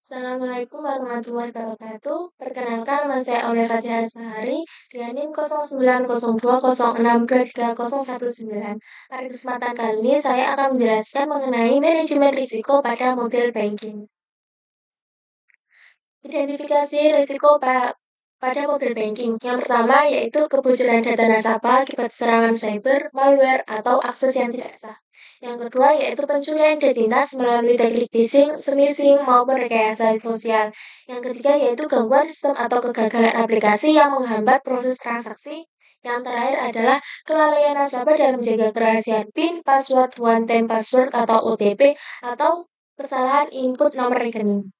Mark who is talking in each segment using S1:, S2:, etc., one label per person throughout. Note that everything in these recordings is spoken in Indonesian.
S1: Assalamualaikum warahmatullahi wabarakatuh. Perkenalkan, nama saya Aulia Fathia Sehari dengan NIM 090206230119. Pada kesempatan kali ini, saya akan menjelaskan mengenai manajemen risiko pada mobile banking. Identifikasi risiko pada mobile banking. Yang pertama yaitu kebocoran data nasabah akibat serangan cyber, malware, atau akses yang tidak sah. Yang kedua yaitu pencurian identitas melalui teknik phishing, smishing, maupun rekayasa sosial. Yang ketiga yaitu gangguan sistem atau kegagalan aplikasi yang menghambat proses transaksi. Yang terakhir adalah kelalaian nasabah dalam menjaga kerahasiaan PIN, password, one-time password atau OTP, atau kesalahan input nomor rekening.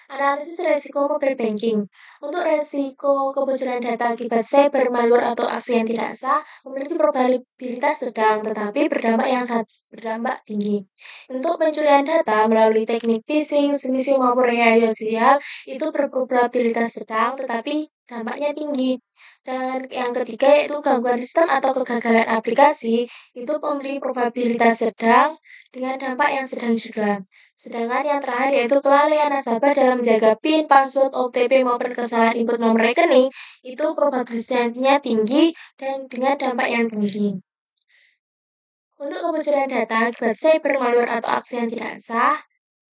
S1: Analisis resiko mobile banking. Untuk resiko kebocoran data akibat cyber, malware, atau aksi yang tidak sah memiliki probabilitas sedang tetapi berdampak tinggi. Untuk pencurian data melalui teknik phishing, smishing maupun rekayasa sosial itu berprobabilitas sedang tetapi dampaknya tinggi. Dan yang ketiga yaitu gangguan sistem atau kegagalan aplikasi itu memiliki probabilitas sedang dengan dampak yang sedang juga. Sedangkan yang terakhir yaitu kelalaian nasabah dalam menjaga PIN, password, OTP maupun kesalahan input nomor rekening itu probabilitasnya tinggi dan dengan dampak yang tinggi. Untuk kebocoran data akibat cyber, malware atau aksi yang tidak sah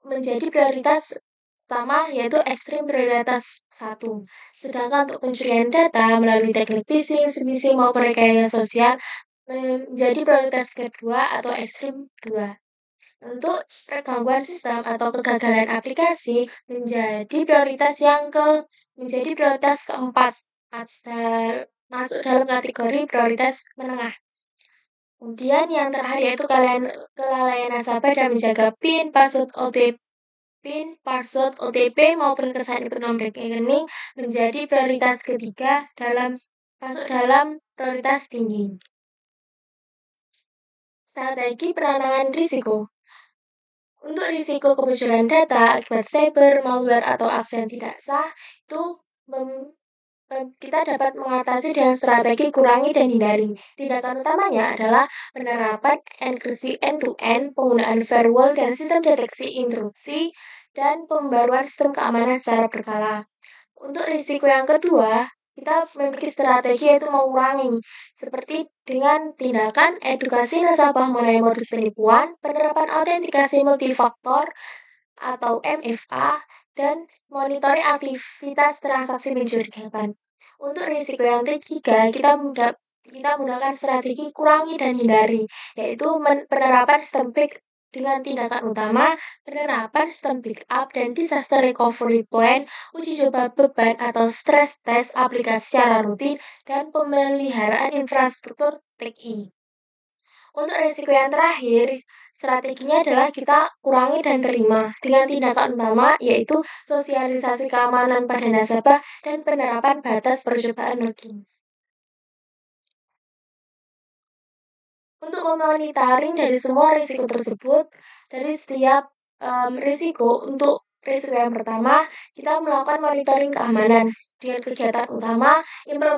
S1: menjadi prioritas utama yaitu ekstrim prioritas 1. Sedangkan untuk pencurian data melalui teknik phishing, smishing maupun rekayasa sosial menjadi prioritas kedua atau ekstrim 2. Untuk gangguan sistem atau kegagalan aplikasi menjadi prioritas keempat atau masuk dalam kategori prioritas menengah. Kemudian yang terakhir yaitu kelalaian nasabah dalam menjaga password OTP maupun kesalahan input nomor rekening menjadi prioritas ketiga masuk dalam prioritas tinggi. Strategi penanganan risiko. Untuk risiko kebocoran data akibat cyber, malware, atau aksi yang tidak sah, itu kita dapat mengatasi dengan strategi kurangi dan hindari. Tindakan utamanya adalah penerapan enkripsi end-to-end, penggunaan firewall dan sistem deteksi interupsi, dan pembaruan sistem keamanan secara berkala. Untuk risiko yang kedua, kita memiliki strategi yaitu mengurangi, seperti dengan tindakan edukasi nasabah mengenai modus penipuan, penerapan autentikasi multifaktor atau MFA, dan monitoring aktivitas transaksi mencurigakan. Untuk risiko yang ketiga, kita menggunakan strategi kurangi dan hindari, yaitu penerapan sistem dengan tindakan utama, penerapan sistem backup dan disaster recovery plan, uji coba beban atau stress test aplikasi secara rutin, dan pemeliharaan infrastruktur TI. Untuk risiko yang terakhir, strateginya adalah kita kurangi dan terima dengan tindakan utama yaitu sosialisasi keamanan pada nasabah dan penerapan batas percobaan login. Untuk memonitoring dari semua risiko tersebut, dari setiap risiko, untuk risiko yang pertama, kita melakukan monitoring keamanan dengan kegiatan utama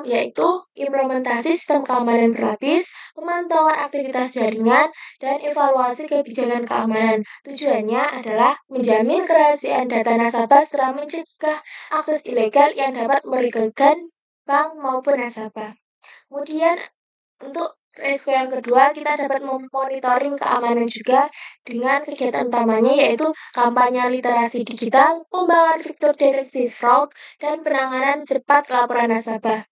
S1: yaitu implementasi sistem keamanan berlapis, pemantauan aktivitas jaringan, dan evaluasi kebijakan keamanan. Tujuannya adalah menjamin kerahasiaan data nasabah serta mencegah akses ilegal yang dapat merugikan bank maupun nasabah. Kemudian untuk risiko yang kedua, kita dapat memonitoring keamanan juga dengan kegiatan utamanya yaitu kampanye literasi digital, pengembangan fitur deteksi fraud, dan penanganan cepat laporan nasabah.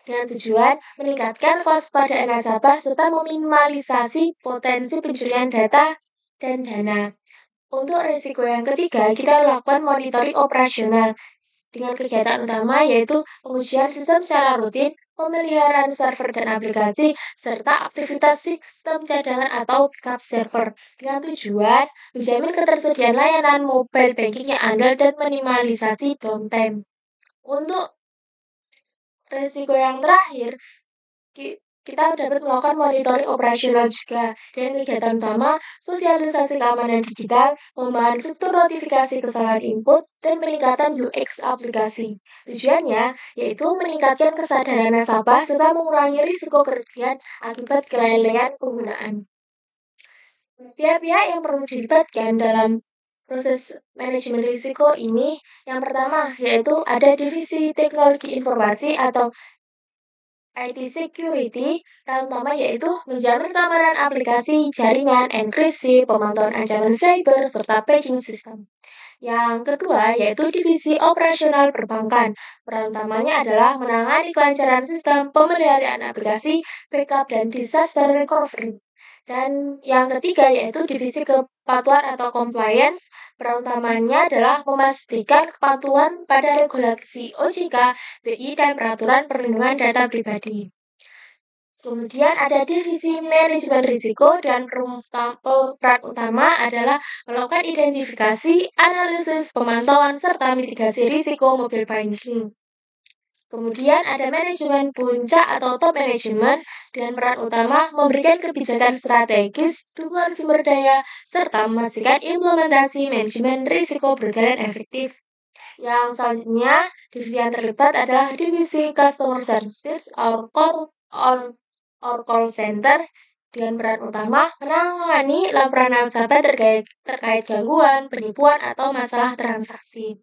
S1: Dengan tujuan meningkatkan kewaspadaan nasabah serta meminimalisasi potensi pencurian data dan dana. Untuk risiko yang ketiga, kita melakukan monitoring operasional dengan kegiatan utama yaitu pengujian sistem secara rutin, pemeliharaan server dan aplikasi, serta aktivitas sistem cadangan atau backup server dengan tujuan menjamin ketersediaan layanan mobile banking yang andal dan minimalisasi downtime. Untuk risiko yang terakhir, kita dapat melakukan monitoring operasional juga dengan kegiatan utama sosialisasi keamanan digital, pengembangan fitur notifikasi kesalahan input, dan peningkatan UX aplikasi. Tujuannya yaitu meningkatkan kesadaran nasabah serta mengurangi risiko kerugian akibat kelalaian penggunaan. Pihak-pihak yang perlu dilibatkan dalam proses manajemen risiko ini yang pertama yaitu ada divisi teknologi informasi atau IT security, peran utama yaitu menjamin keamanan aplikasi, jaringan, enkripsi, pemantauan ancaman cyber, serta patching system. Yang kedua yaitu divisi operasional perbankan. Peran utamanya adalah menangani kelancaran sistem, pemeliharaan aplikasi, backup, dan disaster recovery. Dan yang ketiga yaitu divisi kepatuhan atau compliance. Peran utamanya adalah memastikan kepatuhan pada regulasi OJK, BI, dan peraturan perlindungan data pribadi. Kemudian ada divisi manajemen risiko dan peran utama adalah melakukan identifikasi, analisis, pemantauan, serta mitigasi risiko mobile banking. Kemudian ada manajemen puncak atau top management dengan peran utama memberikan kebijakan strategis, dukungan sumber daya, serta memastikan implementasi manajemen risiko berjalan efektif. Yang selanjutnya, divisi yang terlibat adalah divisi customer service or call center dengan peran utama menangani laporan nasabah terkait gangguan, penipuan, atau masalah transaksi.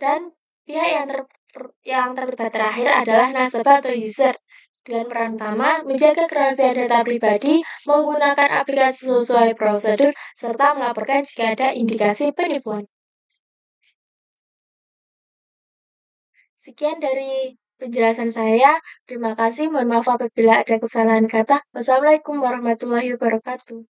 S1: Dan pihak yang terlibat terakhir adalah nasabah atau user dengan peran utama menjaga kerahasiaan data pribadi, menggunakan aplikasi sesuai prosedur, serta melaporkan jika ada indikasi penipuan. Sekian dari penjelasan saya. Terima kasih. Mohon maaf apabila ada kesalahan kata. Wassalamualaikum warahmatullahi wabarakatuh.